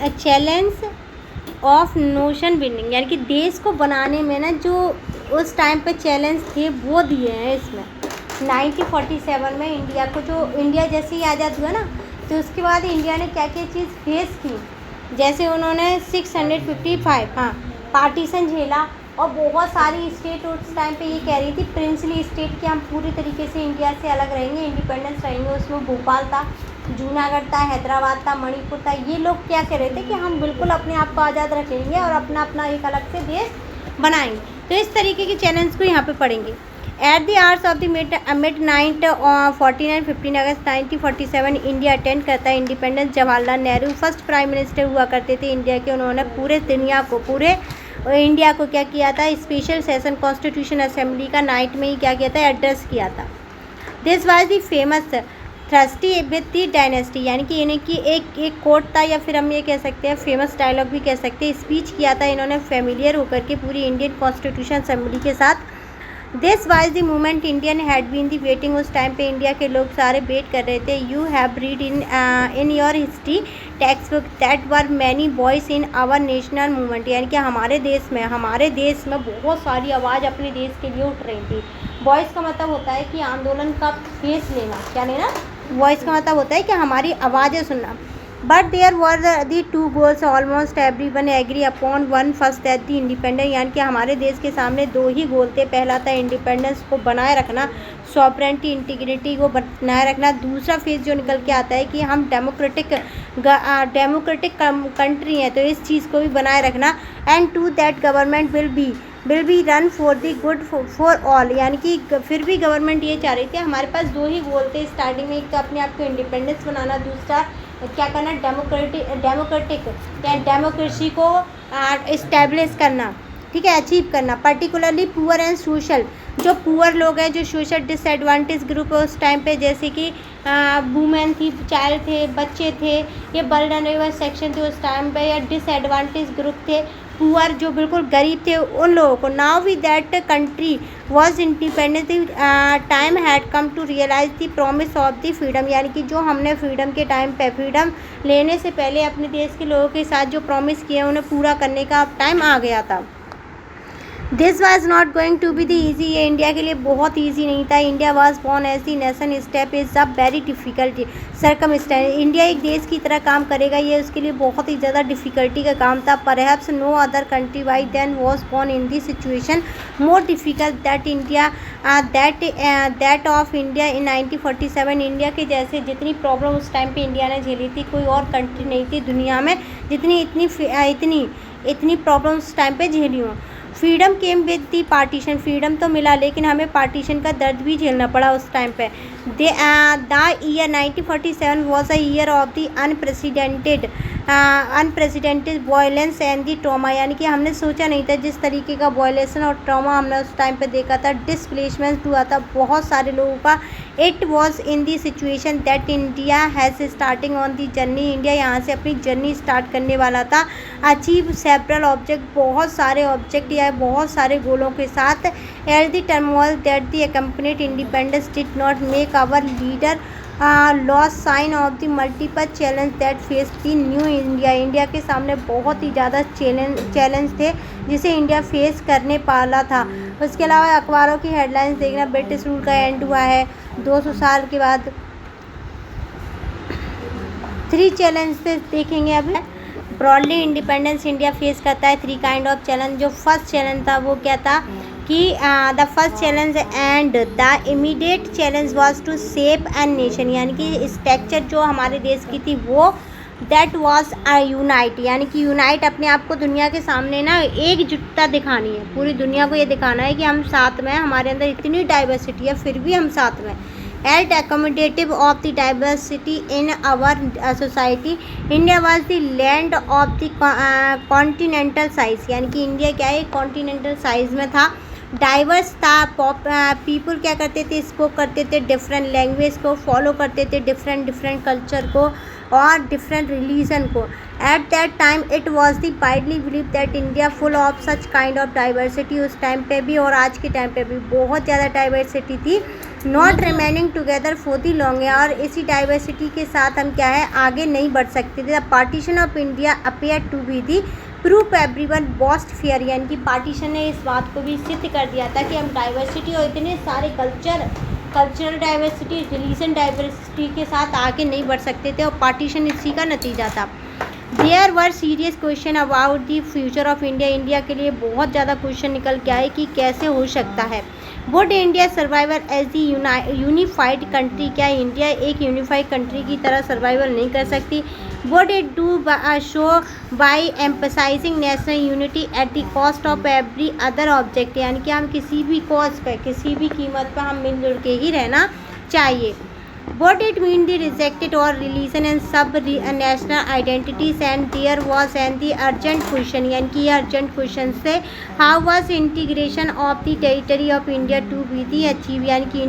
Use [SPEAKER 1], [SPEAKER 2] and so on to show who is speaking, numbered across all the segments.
[SPEAKER 1] Challenge of notion building, यानी कि देश को बनाने में ना जो उस टाइम पे चैलेंज थे वो दिए हैं इसमें। 1947 में इंडिया को, जो इंडिया जैसे ही आज़ाद हुआ ना, तो उसके बाद इंडिया ने क्या क्या चीज़ फेस की। जैसे उन्होंने 655 पार्टीशन झेला, और बहुत सारी स्टेट उस टाइम पे ये कह रही थी प्रिंसली स्टेट कि हम पूरी तरीके से इंडिया से अलग रहेंगे, इंडिपेंडेंस रहेंगे। उसमें भोपाल था, जूनागढ़ था, हैदराबाद था, मणिपुर था। ये लोग क्या कह रहे थे कि हम बिल्कुल अपने आप को आज़ाद रखेंगे और अपना अपना एक अलग से देश बनाएंगे। तो इस तरीके के चैलेंज को यहाँ पे पढ़ेंगे। At the hours of the mid night 49 15 August 1947 India attend करता है independence. Jawaharlal Nehru first prime minister हुआ करते थे इंडिया के। उन्होंने पूरे इंडिया को क्या किया था, स्पेशल सेशन कॉन्स्टिट्यूशन असेंबली का नाइट में ही क्या किया था, एड्रेस किया था। This was the famous thirsty with the dynasty, यानी कि इन्हें की एक कोट था, या फिर हम ये कह सकते हैं फेमस डायलॉग भी कह सकते हैं। स्पीच किया था इन्होंने फेमिलियर होकर के पूरी इंडियन कॉन्स्टिट्यूशन असेंबली के साथ। This was the movement Indian had been the waiting. उस टाइम पे इंडिया के लोग सारे वेट कर रहे थे। You have read in your history text book that were many voice in our national movement, यानी कि हमारे देश में बहुत सारी आवाज़ अपने देश के लिए उठ रही थी। वॉइस का मतलब होता है कि आंदोलन का फेस लेना, क्या लेना, वॉइस का मतलब होता है कि हमारी आवाज़ें सुनना। But there were the two goals almost every one agree upon one, first that the independence, यानी कि हमारे देश के सामने दो ही गोल थे। पहला था इंडिपेंडेंस को बनाए रखना, सॉवरेनिटी इंटीग्रिटी को बनाए रखना। दूसरा फेज जो निकल के आता है कि हम डेमोक्रेटिक कंट्री हैं, तो इस चीज़ को भी बनाए रखना। And to that government will be run for the good for all, यानी कि फिर भी गवर्नमेंट ये चाह रही थी। हमारे पास दो ही गोल थे स्टार्टिंग में, एक तो अपने आप को इंडिपेंडेंस बनाना, दूसरा क्या करना, डेमोक्रेटिक या डेमोक्रेसी को इस्टेब्लिश करना, ठीक है, अचीव करना। पर्टिकुलरली पुअर एंड सोशल, जो पुअर लोग हैं, जो सोशल डिसएडवांटेज ग्रुप है उस टाइम पे, जैसे कि वुमेन थी, चाइल्ड थे, बच्चे थे, ये वल्नरेबल सेक्शन थे उस टाइम पे, या डिसएडवांटेज ग्रुप थे, पुअर जो बिल्कुल गरीब थे, उन लोगों को। Now we that country was independent time had come to realise the promise of the freedom, यानी कि जो हमने फ्रीडम के टाइम पे, फ्रीडम लेने से पहले अपने देश के लोगों के साथ जो प्रॉमिस किए उन्हें पूरा करने का अब टाइम आ गया था। This was not going to be the easy, ये इंडिया के लिए बहुत ईजी नहीं था। India was born as the nation step is a very difficult circumstance, India एक देश की तरह काम करेगा, ये उसके लिए बहुत ही ज़्यादा डिफ़िकल्टी का काम था। Perhaps no other country why then was born in this situation more difficult that India that of India in 1947, India के जैसे जितनी प्रॉब्लम उस टाइम पे इंडिया ने झेली थी, कोई और कंट्री नहीं थी दुनिया में जितनी इतनी प्रॉब्लम उस टाइम पे झेली हों। Freedom came with the partition, freedom तो मिला लेकिन हमें पार्टीशन का दर्द भी झेलना पड़ा उस टाइम पे। The year 1947 was a year of the unprecedented violence and the trauma, यानी कि हमने सोचा नहीं था जिस तरीके का वायलेशन और ट्रॉमा हमने उस टाइम पे देखा था, डिसप्लेसमेंट हुआ था बहुत सारे लोगों का। It was in the situation that India has starting on the journey, India यहाँ से अपनी जर्नी स्टार्ट करने वाला था। अचीव सेवरल ऑब्जेक्ट, बहुत सारे ऑब्जेक्ट या बहुत सारे गोलों के साथ। At the turmoil that the accompanied independence did not make our leader loss sight of the multiple challenge that face the new India, India के सामने बहुत ही ज़्यादा चैलेंज थे जिसे इंडिया फेस करने वाला था। उसके अलावा अखबारों की हेडलाइंस देखना, ब्रिटिश रूल का एंड हुआ है 200 साल के बाद। 3 चैलेंज देखेंगे अब। ब्रॉडली इंडिपेंडेंस इंडिया फेस करता है 3 काइंड ऑफ चैलेंज। जो फर्स्ट चैलेंज था वो क्या था कि the first challenge and the immediate challenge was to shape an nation, यानी कि स्ट्रक्चर जो हमारे देश की थी वो दैट वाज यूनाइट, यानी कि यूनाइट, अपने आप को दुनिया के सामने ना एकजुटता दिखानी है, पूरी दुनिया को ये दिखाना है कि हम साथ में हैं, हमारे अंदर इतनी डाइवर्सिटी है फिर भी हम साथ में। At accommodative of the diversity in our society, India was the land of the continental size, यानी कि इंडिया क्या है, कॉन्टिनेंटल साइज में था, डाइवर्स था। पीपल क्या करते थे, स्पोक करते थे डिफरेंट लैंग्वेज को, फॉलो करते थे डिफरेंट कल्चर को और डिफरेंट रिलीजन को। At that time it was the widely believe that India full of such kind of diversity, उस टाइम पे भी और आज के टाइम पे भी बहुत ज़्यादा डाइवर्सिटी थी। Not remaining together for the long है, और इसी डाइवर्सिटी के साथ हम क्या है आगे नहीं बढ़ सकते थे। The partition of India appear to be the proof everyone boast fair, यानी कि पार्टीशन ने इस बात को भी सिद्ध कर दिया था कि हम डाइवर्सिटी और इतने सारे कल्चरल डाइवर्सिटी, रिलीजन डाइवर्सिटी के साथ आगे नहीं बढ़ सकते थे, और पार्टीशन इसी का नतीजा था। There were serious question about the future of India, India के लिए बहुत ज़्यादा क्वेश्चन निकल के आए कि कैसे हो सकता है। Would India survivor as the unified country, क्या इंडिया एक यूनिफाइड कंट्री की तरह सर्वाइवल नहीं कर सकती। Would it do show by emphasising national unity at the cost of every other object, यानी कि हम किसी भी कॉस्ट पर, किसी भी कीमत पर हम मिलजुल के ही रहना चाहिए। What it mean the rejected or religion and sub national identities, and there was and the urgent question, यानी कि ये urgent question से how was integration of the territory of India to be the achieve, यानी कि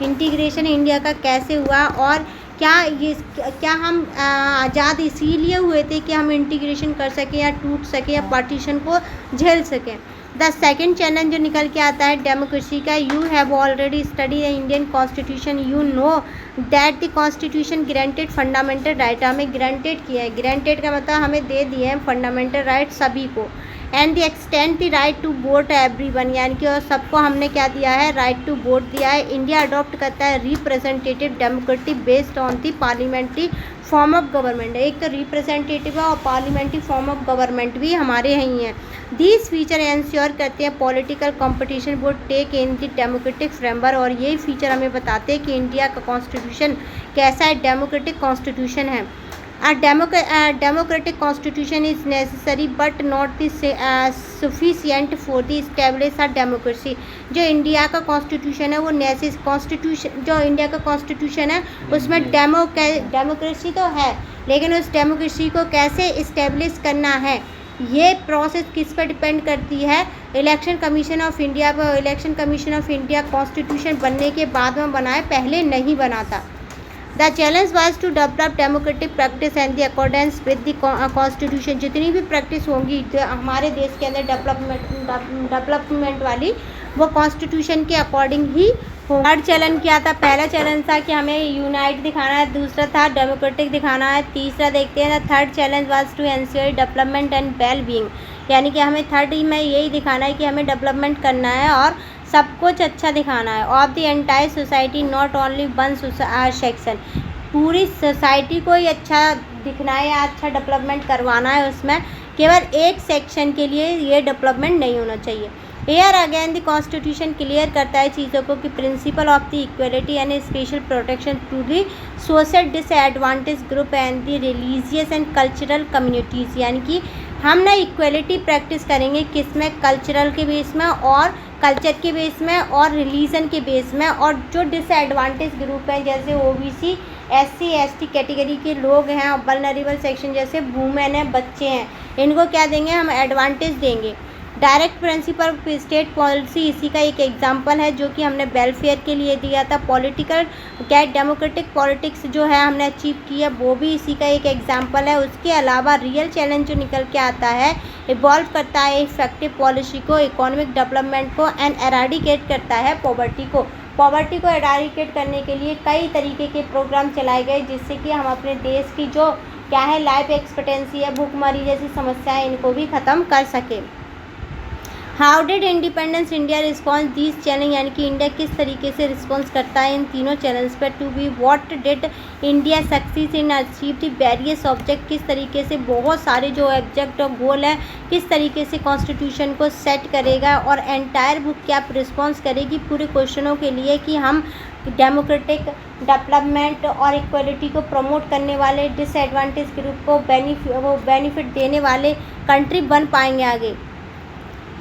[SPEAKER 1] integration India का कैसे हुआ, और क्या हम आज़ाद इसीलिए हुए थे कि हम इंटीग्रेशन कर सकें या टूट सकें या पार्टीशन को झेल सकें। द सेकेंड चैलेंज जो निकल के आता है डेमोक्रेसी का, you have already study the Indian constitution, you know that the constitution granted fundamental right, हमें ग्रांटेड किया है, ग्रांटेड का मतलब हमें दे दिए हैं फंडामेंटल राइट सभी को, and the extend the right to vote everyone, यानी कि और सबको हमने क्या दिया है, राइट टू वोट दिया है। इंडिया अडॉप्ट करता है representative democracy based on the parliamentary form of government, एक तो रिप्रेजेंटेटिव है और पार्लियामेंट्री फॉर्म ऑफ गवर्नमेंट भी हमारे यहीं हैं। दीज फीचर इंश्योर करते हैं political competition would take in the democratic framework, और यही फीचर हमें बताते हैं कि इंडिया का कॉन्स्टिट्यूशन कैसा है, डेमोक्रेटिक कॉन्स्टिट्यूशन है। Democratic constitution is necessary but not sufficient for the establish a democracy, जो इंडिया का कॉन्स्टिट्यूशन है वो जो इंडिया का कॉन्स्टिट्यूशन है उसमें डेमोक्रेसी तो है, लेकिन उस डेमोक्रेसी को कैसे इस्टेब्लिश करना है, ये प्रोसेस किस पर डिपेंड करती है, इलेक्शन कमीशन ऑफ इंडिया पर। Election commission of India constitution बनने के बाद में बनाए, पहले नहीं बना था। The challenge was to develop democratic practice and the accordance with the constitution, जितनी भी प्रैक्टिस होंगी हमारे देश के अंदर डेवलपमेंट वाली, वो कॉन्स्टिट्यूशन के अकॉर्डिंग ही हो। थर्ड चैलेंज क्या था, पहला चैलेंज था कि हमें यूनाइट दिखाना है, दूसरा था डेमोक्रेटिक दिखाना है, तीसरा देखते हैं the third challenge was to ensure development and well being, यानी कि हमें थर्ड में यही दिखाना है कि हमें डेवलपमेंट करना है और सब कुछ अच्छा दिखाना है। Of the entire society not only one section, पूरी सोसाइटी को ही अच्छा दिखना है या अच्छा डेवलपमेंट करवाना है, उसमें केवल एक सेक्शन के लिए ये डेवलपमेंट नहीं होना चाहिए। Here again the constitution clear करता है चीज़ों को कि principle of the equality and special protection to the social disadvantage group and the religious and cultural communities, यानी कि हम ना इक्वलिटी प्रैक्टिस करेंगे किस में, कल्चरल के बेस में और कल्चर के बेस में और रिलीजन के बेस में, और जो डिसएडवांटेज ग्रुप हैं जैसे ओबीसी SC ST कैटेगरी के लोग हैं और वल्नरेबल सेक्शन जैसे वुमेन हैं, बच्चे हैं, इनको क्या देंगे, हम एडवांटेज देंगे। Direct principle of state policy इसी का एक एग्जांपल है जो कि हमने वेलफेयर के लिए दिया था। पॉलिटिकल क्या डेमोक्रेटिक पॉलिटिक्स जो है हमने अचीव की है, वो भी इसी का एक एग्जांपल है। उसके अलावा रियल चैलेंज जो निकल के आता है, इवॉल्व करता है इफेक्टिव पॉलिसी को, इकोनॉमिक डेवलपमेंट को, एंड एराडिकेट करता है पॉवर्टी को एराडिकेट करने के लिए कई तरीके के प्रोग्राम चलाए गए, जिससे कि हम अपने देश की जो क्या है लाइफ एक्सपेक्टेंसी है, भूखमरी जैसी समस्याएं, इनको भी ख़त्म कर सके। How did independence India response these challenge, यानी कि इंडिया किस तरीके से रिस्पॉन्स करता है इन तीनों चैलेंज पर। To be what did India succeed in achieve the various object, किस तरीके से बहुत सारे जो ऑब्जेक्ट और गोल है किस तरीके से कॉन्स्टिट्यूशन को सेट करेगा, और एंटायर बुक क्या रिस्पॉन्स करेगी पूरे क्वेश्चनों के लिए कि हम डेमोक्रेटिक डेवलपमेंट और इक्वलिटी को प्रमोट करने वाले डिसएडवांटेज ग्रुप को बेनिफिट देने वाले कंट्री बन पाएंगे आगे।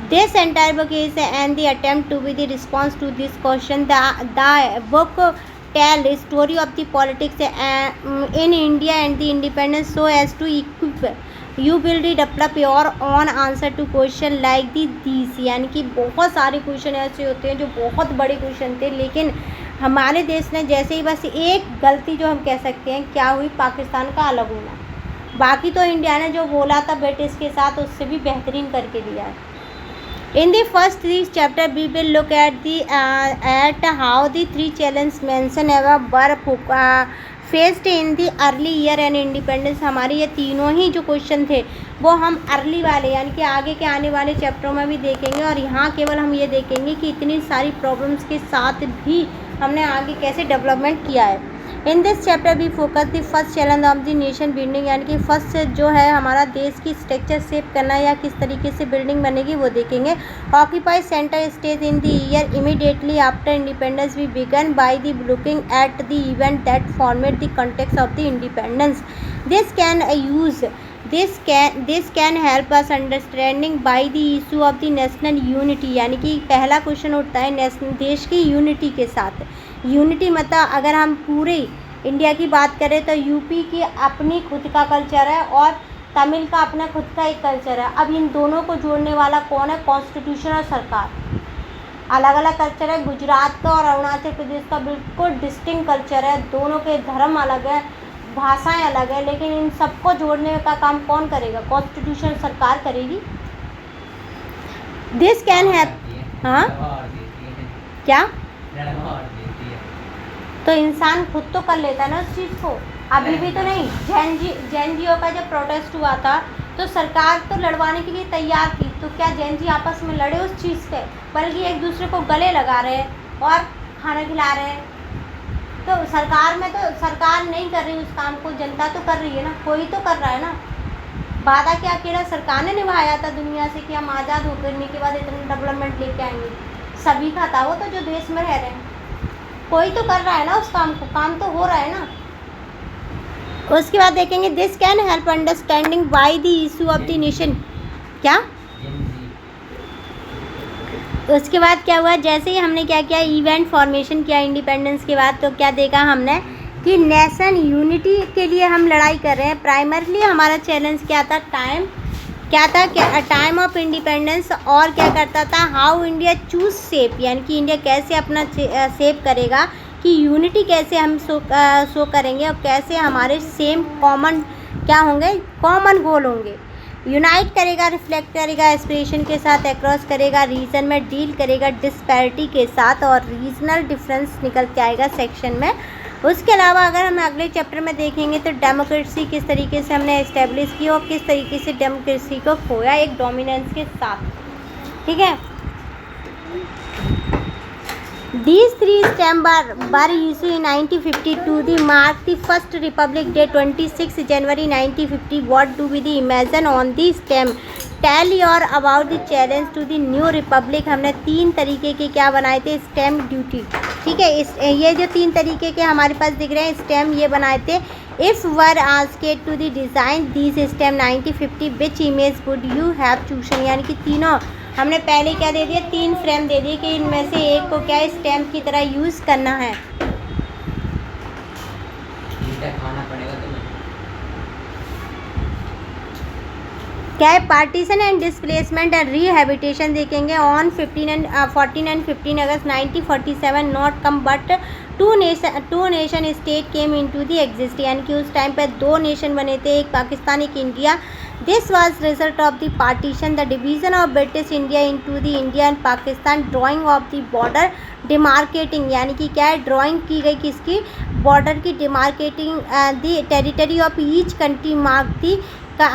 [SPEAKER 1] This entire book is and the attempt to be the response to this question. The book tell a story of the politics in India and the independence so as to equip you will develop your own answer to question like these, यानी कि बहुत सारे question ऐसे होते हैं जो बहुत बड़े क्वेश्चन थे, लेकिन हमारे देश ने जैसे ही बस एक गलती जो हम कह सकते हैं क्या हुई, पाकिस्तान का अलग होना, बाकी तो इंडिया ने जो बोला था ब्रिटिश के साथ उससे भी बेहतरीन करके दिया है। In the first three chapter, we will look at at how the three challenges mentioned above were faced in the early year and independence. हमारे ये तीनों ही जो क्वेश्चन थे वो हम अर्ली वाले यानी कि आगे के आने वाले चैप्टरों में भी देखेंगे, और यहाँ केवल हम ये देखेंगे कि इतनी सारी प्रॉब्लम्स के साथ भी हमने आगे कैसे डेवलपमेंट किया है। इन दिस चैप्टर भी focus the first challenge of the nation building, यानी कि फर्स्ट जो है हमारा देश की स्ट्रक्चर शेप करना या किस तरीके से बिल्डिंग बनेगी वो देखेंगे। Occupy centre stage in the year immediately after independence we began by the looking at the event that format the context of the independence. This can help us understanding by the issue of the national unity, यानी कि पहला question उठता है national देश की unity के साथ। Unity मतलब अगर हम पूरे इंडिया की बात करें तो यूपी की अपनी खुद का कल्चर है और तमिल का अपना खुद का एक कल्चर है। अब इन दोनों को जोड़ने वाला कौन है? कॉन्स्टिट्यूशन और सरकार। अलग अलग कल्चर है, गुजरात का और अरुणाचल प्रदेश का बिल्कुल डिस्टिंक्ट कल्चर है, दोनों के धर्म अलग है, भाषाएं अलग है, लेकिन इन सबको जोड़ने का काम कौन करेगा? कॉन्स्टिट्यूशन सरकार करेगी। दिस कैन हैव हाँ क्या तो इंसान खुद तो कर लेता है ना उस चीज़ को। अभी भी तो नहीं, जैन जियों का जब प्रोटेस्ट हुआ था तो सरकार तो लड़वाने के लिए तैयार थी, तो क्या जैन जी आपस में लड़े उस चीज़ पे? बल्कि एक दूसरे को गले लगा रहे हैं और खाना खिला रहे हैं। तो सरकार नहीं कर रही उस काम को, जनता तो कर रही है ना, कोई तो कर रहा है ना। वादा क्या अकेला सरकार ने निभाया था दुनिया से कि हम आज़ाद होने के बाद इतना डेवलपमेंट लेके आएंगे? सभी का था वो, तो जो देश में रह रहे हैं कोई तो कर रहा है ना उस काम को, काम तो हो रहा है ना। उसके बाद देखेंगे this can help understanding why the issue of the nation. क्या उसके बाद क्या हुआ? जैसे ही हमने क्या किया, इवेंट फॉर्मेशन किया इंडिपेंडेंस के बाद, तो क्या देखा हमने कि नेशन यूनिटी के लिए हम लड़ाई कर रहे हैं। प्राइमरली हमारा चैलेंज क्या था? टाइम ऑफ इंडिपेंडेंस, और क्या करता था? हाउ इंडिया चूज शेप, यानी कि इंडिया कैसे अपना शेप करेगा, कि यूनिटी कैसे हम शो करेंगे और कैसे हमारे सेम कॉमन क्या होंगे, कॉमन गोल होंगे। यूनाइट करेगा, रिफ्लेक्ट करेगा एस्पिरेशन के साथ, अक्रॉस करेगा, रीजन में डील करेगा डिस्पैरिटी के साथ, और रीजनल डिफरेंस निकल के आएगा सेक्शन में। उसके अलावा अगर हम अगले चैप्टर में देखेंगे तो डेमोक्रेसी किस तरीके से हमने इस्टेब्लिश की और किस तरीके से डेमोक्रेसी को खोया एक डोमिनेंस के साथ। ठीक है, These three stamps were issued in 1952. They mark the first Republic Day, 26 January 1950. What do we imagine on the stamp? Tell your about the challenge to the new republic. हमने 3 तरीके के क्या बनाए थे? Stamp duty. ठीक है, ये जो 3 तरीके के हमारे पास दिख रहे हैं स्टैम्प, ये बनाए थे। If were asked to the design these stamp 1950, which image would you have chosen? यानी कि तीनों हमने पहले क्या दे दिया? 3 फ्रेम दे दिए कि इनमें से एक को क्या स्टैम्प की तरह यूज़ करना है। क्या है? Partition and displacement and rehabilitation देखेंगे on 14 and 15 August 1947 not come but two nation state came into the exist, यानी कि उस टाइम पे 2 नेशन बने थे, एक पाकिस्तान एक India. This was result of the partition, the division of British India into the India and Pakistan, drying of the border demarcating, यानी कि क्या है? ड्राइंग की गई किसकी? बॉर्डर की, demarcating the territory of each country, mark the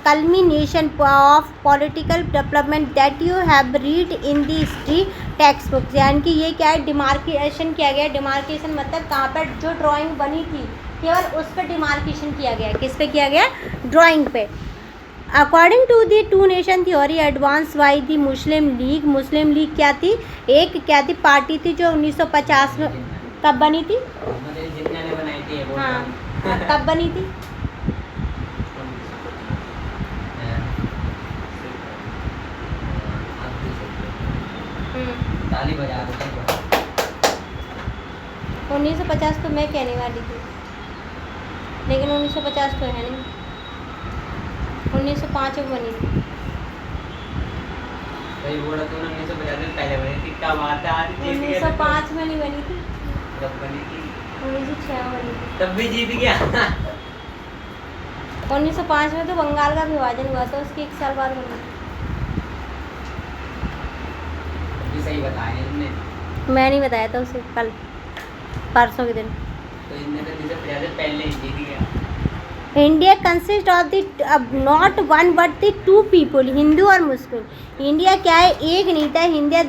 [SPEAKER 1] culmination of political development that you have read in the history textbooks, यानी कि ये क्या है? डिमार्केशन किया गया। डिमार्केशन मतलब कहाँ पर जो ड्राइंग बनी थी केवल उस पर डिमार्केशन किया गया। किस पे किया गया? ड्राइंग पे। According to the 2 nation theory advance by the Muslim League, Muslim League क्या थी? एक क्या थी? पार्टी थी जो 1950 में कब बनी थी? हाँ, कब बनी थी? ताली बजा दो। 1950 तो मैं कहने वाली थी, लेकिन 1950 तो है नहीं, 1905 में बनी थी। सही बोला तूने, 1950 में पहले बनी थी। क्या बात है? 1905 में नहीं बनी थी, कब बनी थी? 1906 में बनी थी। तब भी जीत गया। 1905 में तो बंगाल का विभाजन हुआ था, उसके 1 साल बाद बनी थी।
[SPEAKER 2] सही बताया इनने।
[SPEAKER 1] मैं नहीं बताया था उसे कल परसों के दिन।
[SPEAKER 2] तो इनने तो जिसे पहले ही जीत गया।
[SPEAKER 1] India consist of the not one but the two people, Hindu और मुस्लिम। इंडिया क्या है, एक नहीं था। इंडिया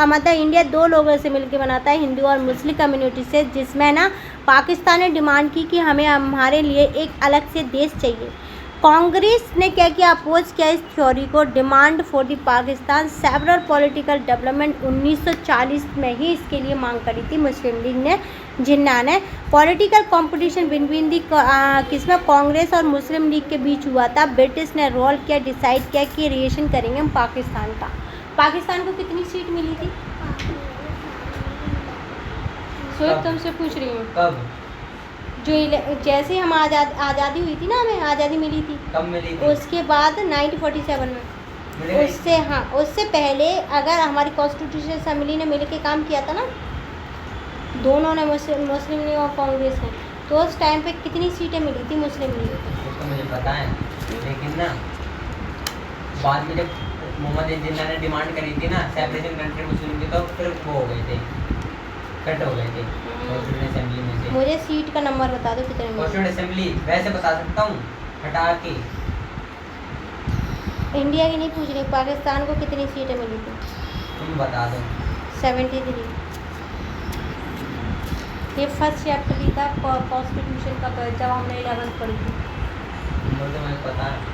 [SPEAKER 1] मतलब इंडिया दो लोगों से मिलकर बनाता है, हिंदू और मुस्लिम कम्युनिटी से, जिसमें ना पाकिस्तान ने डिमांड की कि हमें हमारे लिए एक अलग से देश चाहिए। कांग्रेस ने क्या किया, अपोज किया इस थ्योरी को। Demand for the Pakistan several political development 1940 में ही इसके लिए मांग करी थी मुस्लिम लीग ने, जिन्ना ने। पॉलिटिकल कंपटीशन बिटवीन दी किसमें, कांग्रेस और मुस्लिम लीग के बीच हुआ था। ब्रिटिश ने रोल किया, डिसाइड किया कि रिएशन करेंगे हम पाकिस्तान का। पाकिस्तान को कितनी सीट मिली थी? सोच तुमसे पूछ रही हूँ।
[SPEAKER 2] कब?
[SPEAKER 1] जो जैसे हम आज़ादी हुई थी ना, हमें आज़ादी मिली थी,
[SPEAKER 2] कब मिली थी?
[SPEAKER 1] उसके बाद 1947 में। उससे हाँ, उससे पहले अगर हमारी कॉन्स्टिट्यूशन असेंबली ने मिलकर काम किया था ना, दोनों ने, मुस्लिम लीग और कांग्रेस ने, तो उस टाइम पे कितनी सीटें मिली थी मुस्लिम लीग को?
[SPEAKER 2] तो मुझे पता है, लेकिन ना बाद में जब मोहम्मद जिन्ना ने डिमांड करी थी ना सेपरेशन कंट्री मुस्लिम की, तो फिर वो हो गए थे, कट हो गए थे कॉन्स्टिट्यूशन असेंबली में से।
[SPEAKER 1] मुझे सीट का नंबर बता दो कितने मिले।
[SPEAKER 2] कॉन्स्टिट्यूशन असेंबली वैसे बता सकता हूँ हटा के।
[SPEAKER 1] इंडिया की नहीं पूछ रही, पाकिस्तान को कितनी सीटें मिली थी?
[SPEAKER 2] तुम बता दो।
[SPEAKER 1] 73। ये फर्स्ट चैप्टर ही था कॉन्स्टिट्यूशन का, जब हमने 11th पढ़ी थी।
[SPEAKER 2] तो मुझे पता है।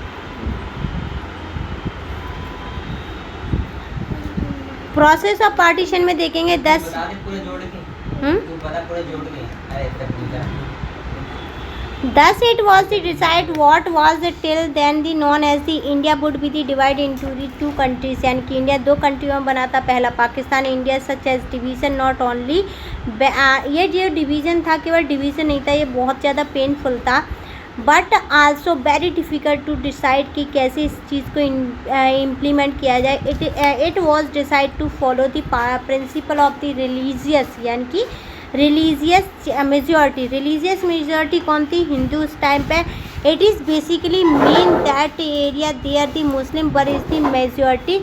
[SPEAKER 1] प्रोसेस ऑफ पार्टीशन में देखेंगे 10
[SPEAKER 2] बता दे पूरे जोड़ के। तू बता पूरे जोड़ के। अरे तब पूछा।
[SPEAKER 1] Thus it was to decide what was till then the known as the India would be the divided into the two countries, यानी कि इंडिया दो कंट्रियों में बना था, पहला Pakistan, India. Such as division not only, ये जो डिवीज़न था केवल डिवीज़न नहीं था, ये बहुत ज़्यादा पेनफुल था, but also very difficult to decide कि कैसे इस चीज़ को इम्प्लीमेंट किया जाए। It was decide to follow the principle of the religious, यानी कि रिलीजियस मेजॉरिटी कौन थी? हिंदू उस टाइम पे। It is basically mean that area there the Muslim were is the majority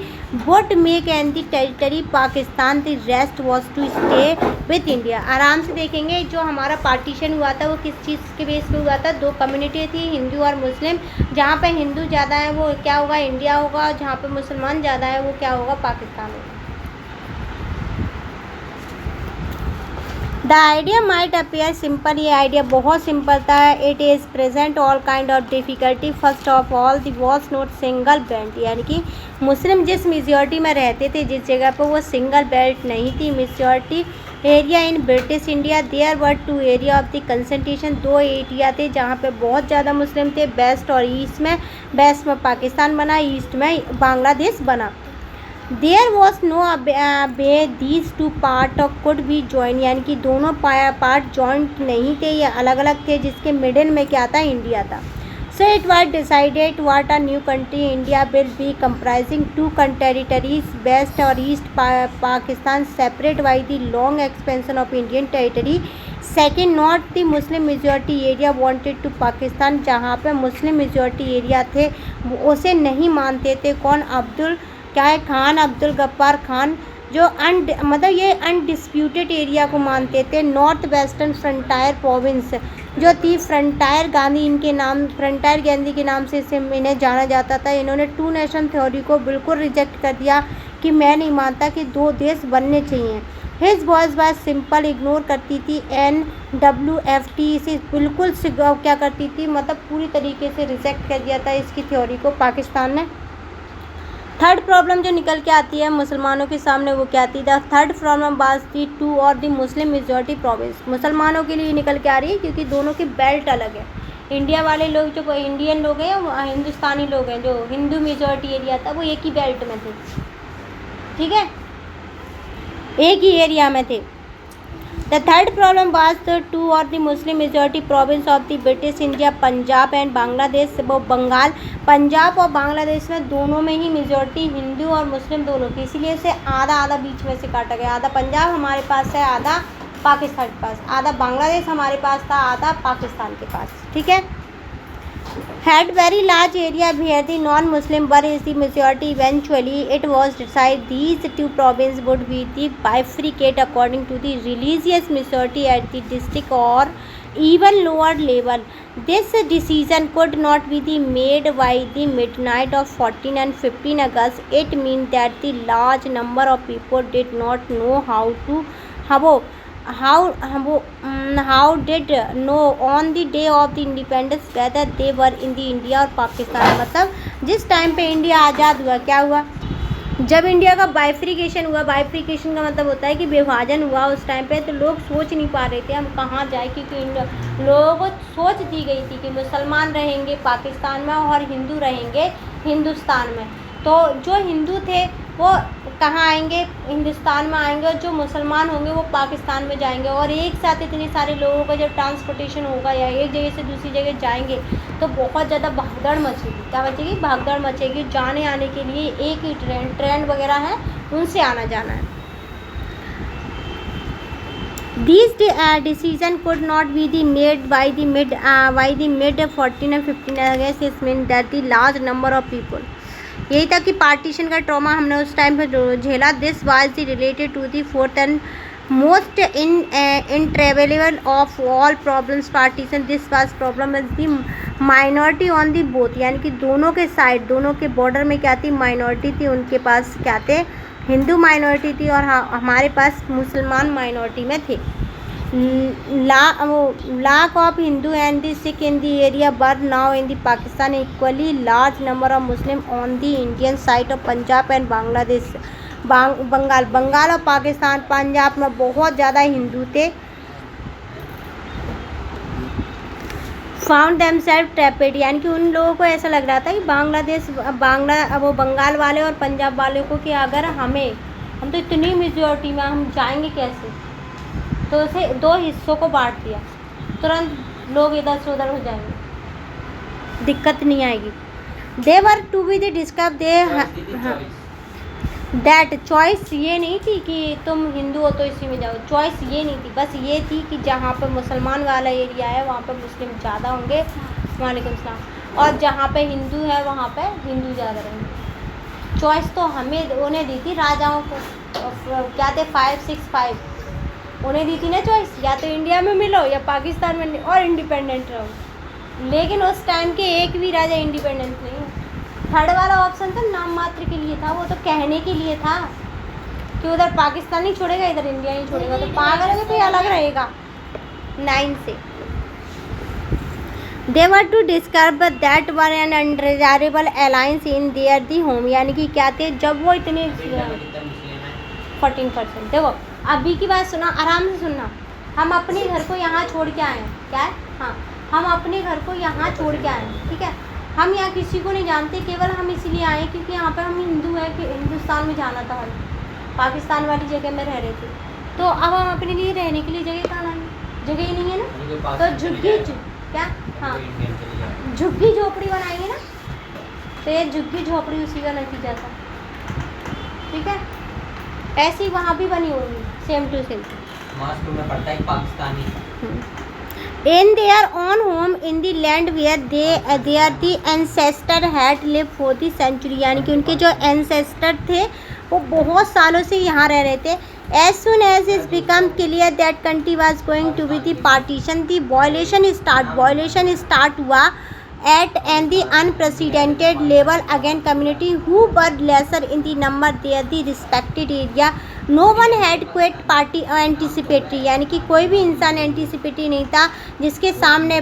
[SPEAKER 1] would make and the territory Pakistan, the rest was to stay with India. आराम से देखेंगे, जो हमारा पार्टीशन हुआ था वो किस चीज़ के बेस पे हुआ था? दो कम्युनिटी थी, हिंदू और मुस्लिम। जहाँ पे हिंदू ज़्यादा है वो क्या होगा? इंडिया होगा, और जहाँ पे मुसलमान ज़्यादा है वो क्या होगा? पाकिस्तान होगा। The idea might appear simple, ये आइडिया बहुत सिंपल था। It is present all kind of difficulty. First of all the was not single belt, यानी कि मुस्लिम जिस मेजॉरिटी में रहते थे, जिस जगह पर, वो सिंगल बेल्ट नहीं थी। Majority area in British India, there were two area of the concentration, दो एरिया थे जहाँ पे बहुत ज़्यादा मुस्लिम थे, वेस्ट और ईस्ट में। वेस्ट में पाकिस्तान बना, ईस्ट में बांग्लादेश बना। There was no way these two part of could be join, यानी कि दोनों पार्ट जॉइंट नहीं थे, ये अलग अलग थे, जिसके मिडिल में क्या था? इंडिया था। So it was decided what a new country India will be comprising two territories, west और east Pakistan, separate by the long expansion of Indian territory. Second, not the Muslim majority area wanted to Pakistan, जहाँ पे मुस्लिम majority area थे उसे नहीं मानते थे। कौन? क्या है? खान अब्दुल गफ्फार खान, जो मतलब ये अनडिस्प्यूटेड एरिया को मानते थे। नॉर्थ वेस्टर्न फ्रंटायर प्रोविंस जो थी, फ्रंटायर गांधी इनके नाम, फ्रंटायर गांधी के नाम से इन्हें जाना जाता था। इन्होंने टू नेशन थ्योरी को बिल्कुल रिजेक्ट कर दिया कि मैं नहीं मानता कि दो देश बनने चाहिए। His voice bye simple ignore करती थी NWFT, इसे बिल्कुल क्या करती थी, मतलब पूरी तरीके से रिजेक्ट कर दिया था इसकी थ्योरी को पाकिस्तान ने। थर्ड प्रॉब्लम जो निकल के आती है मुसलमानों के सामने, वो क्या आती है? Third problem was the two और द मुस्लिम मेजॉरिटी प्रोविंस। मुसलमानों के लिए निकल के आ रही है क्योंकि दोनों की बेल्ट अलग है। इंडिया वाले लोग जो इंडियन लोग हैं, हिंदुस्तानी लोग हैं, जो हिंदू मेजॉरिटी एरिया था, वो एक ही बेल्ट में थे, ठीक है, एक ही एरिया में थे। The third problem was the two और the Muslim majority province of the British India, Punjab and Bangladesh. वो बंगाल, पंजाब और बांग्लादेश में दोनों में ही मेजॉरिटी हिंदू और मुस्लिम दोनों की, इसीलिए इसे आधा आधा बीच में से काटा गया। आधा पंजाब हमारे पास है, आधा पाकिस्तान के पास, आधा बांग्लादेश हमारे पास था, आधा पाकिस्तान के पास, ठीक है। had very large area where the non-Muslim were is the majority. Eventually, it was decided these two provinces would be the bifurcate according to the religious majority at the district or even lower level. This decision could not be made by the midnight of 14 and 15 August. It means that the large number of people did not know how did know on the day of the independence whether they were in the India और पाकिस्तान। मतलब जिस time पे India आज़ाद हुआ, क्या हुआ, जब India का bifurcation हुआ, बाइफ्रिकेशन का मतलब होता है कि विभाजन हुआ उस टाइम पे, तो लोग सोच नहीं पा रहे थे हम कहाँ जाए, क्योंकि लोगों को सोच दी गई थी कि मुसलमान रहेंगे पाकिस्तान में और हिंदू रहेंगे हिंदुस्तान में। तो जो हिंदू थे वो कहाँ आएंगे, हिंदुस्तान में आएंगे, और जो मुसलमान होंगे वो पाकिस्तान में जाएंगे। और एक साथ इतने सारे लोगों का जब ट्रांसपोर्टेशन होगा या एक जगह से दूसरी जगह जाएंगे तो बहुत ज़्यादा भागदौड़ मचेगी। क्या मचेगी? भागदौड़ मचेगी। जाने आने के लिए एक ही ट्रेन वगैरह है, उनसे आना जाना है। These decision could not be made by the mid 14 and 15 August. It meant that the large number of people, यही था कि पार्टीशन का ट्रॉमा हमने उस टाइम पर झेला। This was the related to the fourth and most intractable of all problems partition. This was problem is the minority on the both, यानी कि दोनों के साइड, दोनों के बॉर्डर में क्या थी, माइनॉरिटी थी। उनके पास क्या थे, हिंदू माइनॉरिटी थी और हमारे पास मुसलमान माइनॉरिटी में थे। Lakh of Hindu and the Sikh in the area bar now in the Pakistan, equally large number of Muslim on the Indian side of Punjab and Bangladesh. Bengal और पाकिस्तान, पंजाब में बहुत ज़्यादा हिंदू थे। फाउंड देमसेल्फ ट्रैपेड, यानी कि उन लोगों को ऐसा लग रहा था कि वो बंगाल वाले और पंजाब वाले को कि अगर हम तो इतनी मेजॉरिटी में हम जाएंगे कैसे, तो उसे दो हिस्सों को बांट दिया, तुरंत लोग इधर से उधर हो जाएंगे, दिक्कत नहीं आएगी। They were to be the discuss they that choice ये नहीं थी कि तुम हिंदू हो तो इसी में जाओ, चॉइस ये नहीं थी, बस ये थी कि जहाँ पर मुसलमान वाला एरिया है वहाँ पर मुस्लिम ज़्यादा होंगे, वालेकुम सलाम, और जहाँ पे हिंदू है वहाँ पे हिंदू ज़्यादा रहेंगे। चॉइस तो हमें उन्हें दी थी, राजाओं को, क्या थे 565 उन्हें दी थी ना चॉइस, या तो इंडिया में मिलो या पाकिस्तान में और इंडिपेंडेंट रहो। लेकिन उस टाइम के एक भी राजा इंडिपेंडेंट नहीं है। थर्ड वाला ऑप्शन तो नाम मात्र के लिए था, वो तो कहने के लिए था कि उधर पाकिस्तान नहीं छोड़ेगा इधर इंडिया नहीं छोड़ेगा, तो पागल है कोई अलग रहेगा 9 से। They were to disturb that were an undesirable alliance in their the home, यानी कि क्या थे, जब वो इतने 14%। देखो अभी की बात सुना, आराम से सुनना। हम अपने घर को यहाँ छोड़ के आए हैं, क्या है, हाँ हम अपने घर को यहाँ छोड़ के आए हैं, ठीक है। हम यहाँ किसी को नहीं जानते, केवल हम इसीलिए आए क्योंकि यहाँ पर हम हिंदू हैं, कि हिंदुस्तान में जाना था, हम पाकिस्तान वाली जगह में रह रहे थे, तो अब हम अपने लिए रहने के लिए जगह कहाँ लाएंगे, जगह ही नहीं है ना, तो क्या, हाँ झुग्गी झोपड़ी बनाएंगे ना, तो ये झुग्गी झोपड़ी उसी का नतीजा था, ठीक है। ऐसी वहाँ भी बनी होगी सेम टू सेम।
[SPEAKER 2] मास्क में पड़ता है Pakistani.
[SPEAKER 1] In their own home in the land where their the ancestor had lived for the century, यानी कि उनके जो ancestor थे वो बहुत सालों से यहाँ रह रहे थे। As soon as it became clear that country was going to be the partition, the violation start हुआ at and the unprecedented level against community who were lesser in the number there the respected area. No one had quit party anticipatory, यानी कि कोई भी इंसान anticipatory नहीं था जिसके सामने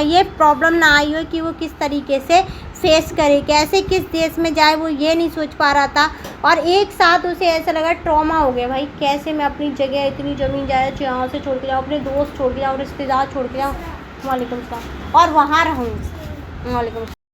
[SPEAKER 1] ये प्रॉब्लम ना आई हो कि वो किस तरीके से फेस करे, कैसे किस देश में जाए, वो ये नहीं सोच पा रहा था। और एक साथ उसे ऐसा लगा ट्रॉमा हो गया, भाई कैसे मैं अपनी जगह इतनी ज़मीन जायदाद यहाँ से छोड़ के जाऊँ, अपने दोस्त छोड़ के जाऊँ, रिश्तेदार छोड़ के जाऊँ, वालेकुम सलाम, और वहाँ रहूँ, वालेकुम।